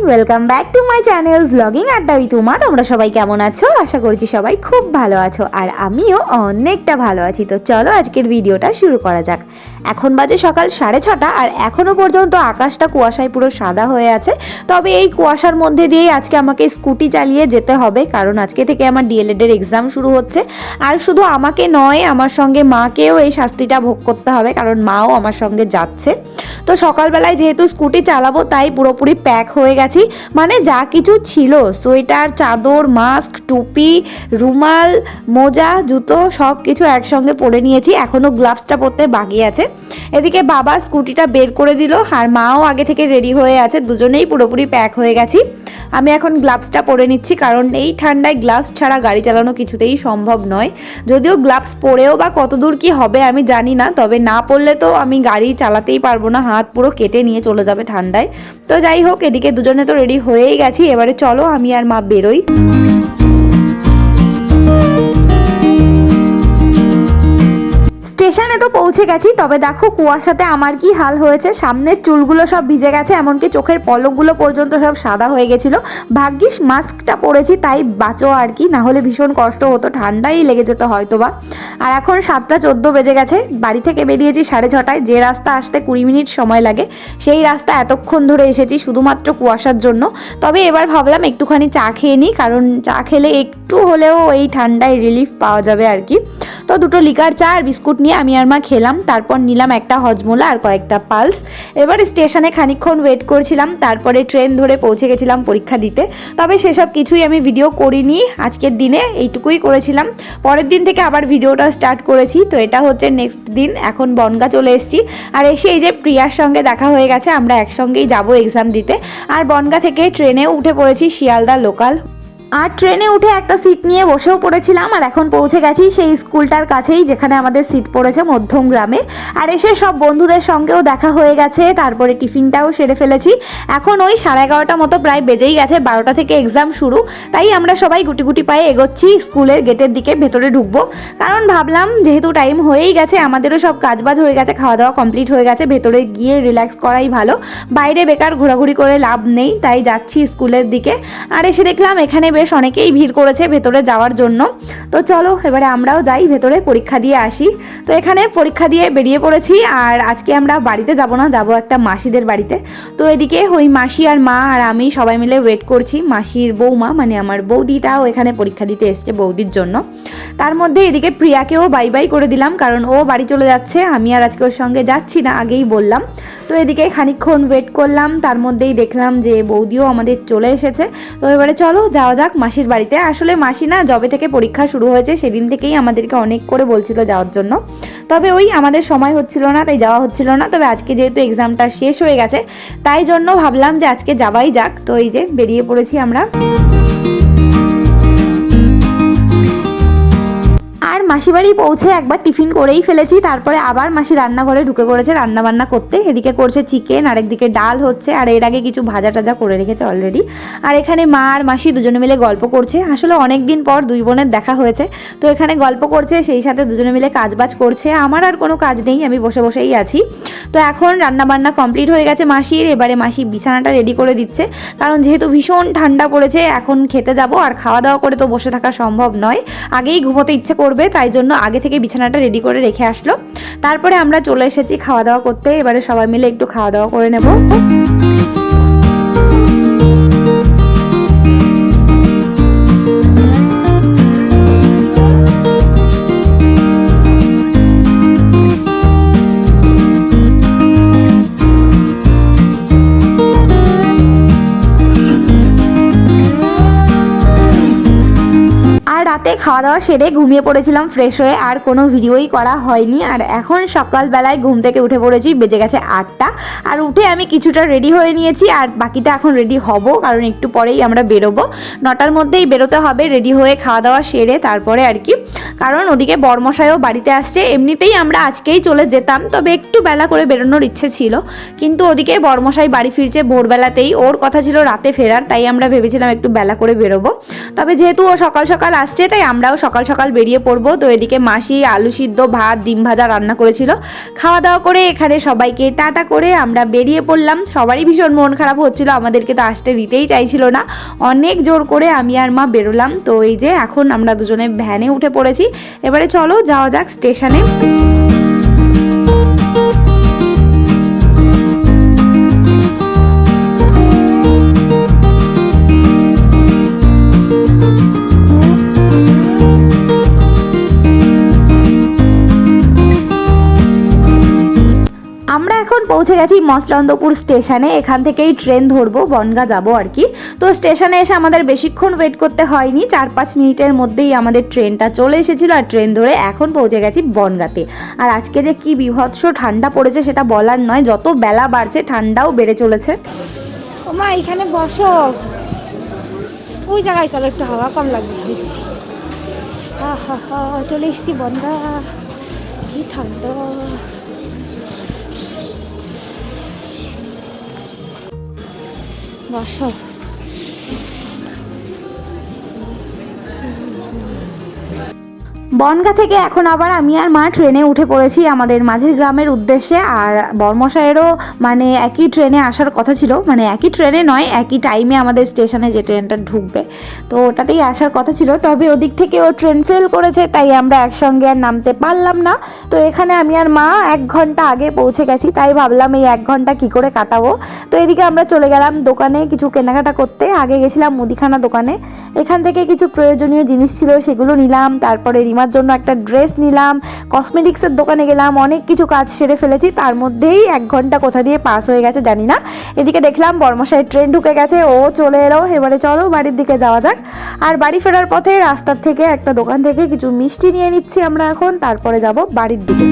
Welcome back to my channel blogging আড্ডা with Uma. তোমরা সবাই কেমন আছো? আশা করছি সবাই খুব ভালো আছো, আর আমিও অনেকটা ভালো আছি। তো চলো আজকের ভিডিওটা শুরু করা যাক। এখন বাজে সকাল 6:30 আর এখনও পর্যন্ত আকাশটা কুয়াশায় পুরো সাদা হয়ে আছে। তবে এই কুয়াশার মধ্যে দিয়েই আজকে আমাকে স্কুটি চালিয়ে যেতে হবে, কারণ আজকে থেকে আমার ডিএলএড-এর এক্সাম শুরু হচ্ছে। আর শুধু আমাকে নয়, আমার সঙ্গে মাকেও এই শাস্তিটা ভোগ করতে হবে, কারণ মাও আমার সঙ্গে যাচ্ছে। তো সকালবেলায় যেহেতু স্কুটি চালাবো তাই পুরোপুরি প্যাক হয়ে গেছি, মানে যা কিছু ছিল, সোয়েটার, চাদর, মাস্ক, টুপি, রুমাল, মোজা, জুতো সব কিছু একসঙ্গে পরে নিয়েছি। এখনও গ্লাভসটা পরতে বাকি আছে। এদিকে বাবা স্কুটিটা বের করে দিল, আর মাও আগে থেকে রেডি হয়ে আছে, দুজনেই পুরোপুরি প্যাক হয়ে গেছি। আমি এখন গ্লাভসটা পরে নিচ্ছি, কারণ এই ঠান্ডায় গ্লাভস ছাড়া গাড়ি চালানো কিছুতেই সম্ভব নয়। যদিও গ্লাভস পরেও বা কতদূর কি হবে আমি জানি না, তবে না পরলে তো আমি গাড়ি চালাতেই পারবো না, হাত পুরো কেটে নিয়ে চলে যাবে ঠান্ডায়। তো যাই হোক, এদিকে দুজনে তো রেডি হয়েই গেছি। এবারে চলো আমি আর মা বেরোই। স্টেশনে তো পৌঁছে গেছি, তবে দেখো কুয়াশাতে আমার কি হাল হয়েছে। সামনের চুলগুলো সব ভিজে গেছে, এমনকি চোখের পলকগুলো পর্যন্ত সব সাদা হয়ে গেছিলো। ভাগ্যিস মাস্কটা পরেছি তাই বাঁচো আর কি, না হলে ভীষণ কষ্ট হতো, ঠান্ডাই লেগে যেত হয়তো বা। আর এখন 7:14 বেজে গেছে। বাড়ি থেকে বেরিয়েছি 6:30টায়। যে রাস্তা আসতে 20 মিনিট সময় লাগে, সেই রাস্তা এতক্ষণ ধরে এসেছি শুধুমাত্র কুয়াশার জন্য। তবে এবার ভাবলাম একটুখানি চা খেয়ে নিই, কারণ চা খেলে একটু হলেও এই ঠান্ডায় রিলিফ পাওয়া যাবে আর কি। তো দুটো লিকার চা আর বিস্কুট নিয়ে আমি আর মা খেলাম। তারপর নিলাম একটা হজমোলা আর কয়েকটা পালস। এবার স্টেশনে খানিকক্ষণ ওয়েট করছিলাম, তারপরে ট্রেন ধরে পৌঁছে গেছিলাম পরীক্ষা দিতে। তবে সেসব কিছুই আমি ভিডিও করিনি, আজকের দিনে এইটুকুই করেছিলাম। পরের দিন থেকে আবার ভিডিওটা স্টার্ট করেছি। তো এটা হচ্ছে নেক্সট দিন। এখন বনগা চলে এসেছি, আর এসে এই যে প্রিয়ার সঙ্গে দেখা হয়ে গেছে, আমরা একসঙ্গেই যাব এক্সাম দিতে। আর বনগা থেকে ট্রেনেও উঠে পড়েছি, শিয়ালদা লোকাল। আর ট্রেনে উঠে একটা সিট নিয়ে বসেও পড়েছিলাম। আর এখন পৌঁছে গেছি সেই স্কুলটার কাছেই যেখানে আমাদের সিট পড়েছে, মধ্যম গ্রামে। আর এসে সব বন্ধুদের সঙ্গেও দেখা হয়ে গেছে, তারপরে টিফিনটাও সেরে ফেলেছি। এখন ওই 11:30 মতো প্রায় বেজেই গেছে, 12টা থেকে এক্সাম শুরু। তাই আমরা সবাই গুটি গুটি পায়ে এগোচ্ছি স্কুলের গেটের দিকে, ভেতরে ঢুকবো। কারণ ভাবলাম যেহেতু টাইম হয়েই গেছে, আমাদেরও সব কাজবাজ হয়ে গেছে, খাওয়া দাওয়া কমপ্লিট হয়ে গেছে, ভেতরে গিয়ে রিল্যাক্স করাই ভালো। বাইরে বেকার ঘোরাঘুরি করে লাভ নেই, তাই যাচ্ছি স্কুলের দিকে। আর এসে দেখলাম এখানে বেশ অনেকেই ভিড় করেছে ভেতরে যাওয়ার জন্য। তো চলো এবারে আমরাও যাই ভেতরে, পরীক্ষা দিয়ে আসি। তো এখানে পরীক্ষা দিয়ে বেরিয়ে পড়েছি। আর আজকে আমরা বাড়িতে যাব না, যাব একটা মাসিদের বাড়িতে। তো এদিকে ওই মাসি আর মা আর আমি সবাই মিলে ওয়েট করছি। মাসির বৌমা মানে আমার বৌদিটাও এখানে পরীক্ষা দিতে এসছে বৌদির জন্য। তার মধ্যে এদিকে প্রিয়াকেও বাই বাই করে দিলাম, কারণ ও বাড়ি চলে যাচ্ছে, আমি আর আজকে ওর সঙ্গে যাচ্ছি না, আগেই বললাম। তো এদিকে খানিকক্ষণ ওয়েট করলাম, তার মধ্যেই দেখলাম যে বৌদিও আমাদের চলে এসেছে। তো এবারে চলো যাওয়া যাক মাসির বাড়িতে। আসলে মাসি না যবে থেকে পরীক্ষা শুরু হয়েছে সেদিন থেকেই আমাদেরকে অনেক করে বলছিল যাওয়ার জন্য, তবে ওই আমাদের সময় হচ্ছিল না, তাই যাওয়া হচ্ছিল না। তবে আজকে যেহেতু এক্সামটা শেষ হয়ে গেছে, তাই জন্য ভাবলাম যে আজকে যাওয়াই যাক। তো এই যে বেরিয়ে পড়েছি আমরা। আর মাসি বাড়ি পৌঁছে একবার টিফিন করেই ফেলেছি, তারপরে আবার মাসি রান্নাঘরে ঢুকে পড়েছে রান্না বান্না করতে। এদিকে করছে চিকেন, আর একদিকে ডাল হচ্ছে, আর এর আগে কিছু ভাজা টাজা করে রেখেছে অলরেডি। আর এখানে মা আর মাসি দুজনে মিলে গল্প করছে। আসলে অনেক দিন পর দুই বোনের দেখা হয়েছে, তো এখানে গল্প করছে, সেই সাথে দুজনে মিলে কাজবাজ করছে। আমার আর কোনো কাজ নেই, আমি বসে বসেই আছি। তো এখন রান্না বান্না কমপ্লিট হয়ে গেছে মাসির। এবারে মাসি বিছানাটা রেডি করে দিচ্ছে, কারণ যেহেতু ভীষণ ঠান্ডা পড়েছে, এখন খেতে যাব, আর খাওয়া দাওয়া করে তো বসে থাকা সম্ভব নয়, আগেই ঘুমোতে ইচ্ছে করবে, তাই জন্য আগে থেকে বিছানাটা রেডি করে রেখে আসলো। তারপরে আমরা চলে এসেছি খাওয়া দাওয়া করতে। এবারে সবাই মিলে একটু খাওয়া দাওয়া করে নেব। রাতে খাওয়া দাওয়া সেরে ঘুমিয়ে পড়েছিলাম ফ্রেশ হয়ে, আর কোনো ভিডিওই করা হয়নি। আর এখন সকালবেলায় ঘুম থেকে উঠে পড়েছি, বেজে গেছে 8টা। আর উঠে আমি কিছুটা রেডি হয়ে নিয়েছি, আর বাকিটা এখন রেডি হব, কারণ একটু পরেই আমরা বেরোবো। 9টার মধ্যেই বেরোতে হবে, রেডি হয়ে খাওয়া দাওয়া সেরে তারপরে আর কি। কারণ ওদিকে বরমশাইও বাড়িতে আসছে। এমনিতেই আমরা আজকেই চলে যেতাম, তবে একটু বেলা করে বেরোনোর ইচ্ছে ছিল, কিন্তু ওদিকে বরমশাই বাড়ি ফিরছে ভোরবেলাতেই, ওর কথা ছিল রাতে ফেরার, তাই আমরা ভেবেছিলাম একটু বেলা করে বেরোবো। তবে যেহেতু ও সকাল সকাল আসছে, আসছে, তাই আমরাও সকাল সকাল বেরিয়ে পড়বো। তো এদিকে মাসি আলু সিদ্ধ, ভাত, ডিম ভাজা রান্না করেছিল। খাওয়া দাওয়া করে এখানে সবাইকে টাটা করে আমরা বেরিয়ে পড়লাম। সবারই ভীষণ মন খারাপ হচ্ছিল, আমাদেরকে তো আসতে দিতেই চাইছিল না। অনেক জোর করে আমি আর মা বেরোলাম। তো এই যে এখন আমরা দুজনে ভ্যানে উঠে পড়েছি। এবারে চলো যাওয়া যাক স্টেশনে। আমরা এখন পৌঁছে গেছি মসলন্দপুর স্টেশনে। এখান থেকেই ট্রেন ধরবো, বনগাঁ যাবো আর কি। তো স্টেশনে এসে আমাদের বেশিক্ষণ ওয়েট করতে হয়নি, 4-5 মিনিটের মধ্যেই আমাদের ট্রেনটা চলে এসেছিল। আর ট্রেন ধরে এখন পৌঁছে গেছি বনগাঁতে। আর আজকে যে কি বিভৎস ঠান্ডা পড়েছে সেটা বলার নয়, যত বেলা বাড়ছে ঠান্ডাও বেড়ে চলেছে। মা এখানে বসো, ওই জায়গায় চলো, একটু হাওয়া কম লাগবে। চলে এসছি বনগাঁ, কি ঠান্ডা। বসো। বনগাঁ থেকে এখন আবার আমি আর মা ট্রেনে উঠে পড়েছি আমাদের মাঝের গ্রামের উদ্দেশ্যে। আর বর্মশায়েরও মানে একই ট্রেনে আসার কথা ছিল, মানে একই ট্রেনে নয়, একই টাইমে আমাদের স্টেশনে যে ট্রেনটা ঢুকবে তো ওটাতেই আসার কথা ছিল। তবে ওদিক থেকে ও ট্রেন ফেল করেছে, তাই আমরা একসঙ্গে আর নামতে পারলাম না। তো এখানে আমি আর মা 1 ঘন্টা আগে পৌঁছে গেছি, তাই ভাবলাম এই 1 ঘন্টা কি করে কাটাবো। তো এদিকে আমরা চলে গেলাম দোকানে কিছু কেনাকাটা করতে। আগে গেছিলাম মুদিখানা দোকানে, এখান থেকে কিছু প্রয়োজনীয় জিনিস ছিল সেগুলো নিলাম। তারপরে রিমার জন্য একটা ড্রেস নিলাম, কসমেটিক্সের দোকানে গেলাম, অনেক কিছু কাজ সেরে ফেলেছি। তার মধ্যেই 1 ঘন্টা কোথা দিয়ে পাস হয়ে গেছে জানি না। এদিকে দেখলাম বর্মশাইয়ের ট্রেন ঢুকে গেছে, ও চলে এলো। এবারে চলো বাড়ির দিকে যাওয়া যাক। আর বাড়ি ফেরার পথে রাস্তার থেকে একটা দোকান থেকে কিছু মিষ্টি নিয়ে নিচ্ছি আমরা এখন, তারপরে যাব বাড়ির দিকে।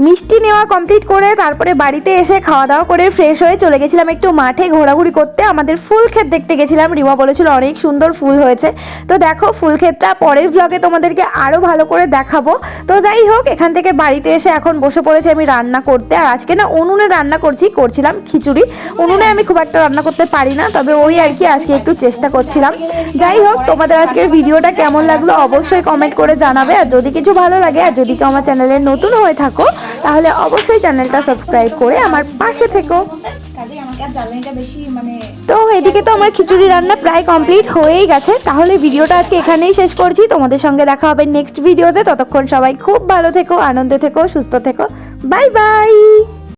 মিষ্টি নেওয়া কমপ্লিট করে তারপরে বাড়িতে এসে খাওয়া দাওয়া করে ফ্রেশ হয়ে চলে গেছিলাম একটু মাঠে ঘোরাঘুরি করতে। আমাদের ফুল ক্ষেত দেখতে গেছিলাম, রিমা বলেছিল অনেক সুন্দর ফুল হয়েছে। তো দেখো ফুল ক্ষেতটা পরের ভ্লগে তোমাদেরকে আরও ভালো করে দেখাবো। তো যাই হোক, এখান থেকে বাড়িতে এসে এখন বসে পড়েছি আমি রান্না করতে। আর আজকে না উনুনে রান্না করছিলাম খিচুড়ি। উনুনে আমি খুব একটা রান্না করতে পারি না, তবে ওই আর কি আজকে একটু চেষ্টা করছিলাম। যাই হোক, তোমাদের আজকের ভিডিওটা কেমন লাগলো অবশ্যই কমেন্ট করে জানাবে। আর যদি কিছু ভালো লাগে, আর যদি কেউ আমার চ্যানেলে নতুন হয়ে থাকো, তাহলে অবশ্যই চ্যানেলটা সাবস্ক্রাইব করে আমার পাশে থেকো। তো এদিকে তো আমার খিচুড়ি রান্না প্রায় কমপ্লিট হয়েই গেছে। তাহলে ভিডিওটা আজকে এখানেই শেষ করছি। তোমাদের সঙ্গে দেখা হবে নেক্সট ভিডিওতে। ততক্ষণ সবাই খুব ভালো থেকো, আনন্দে থেকো, সুস্থ থেকো। Bye bye.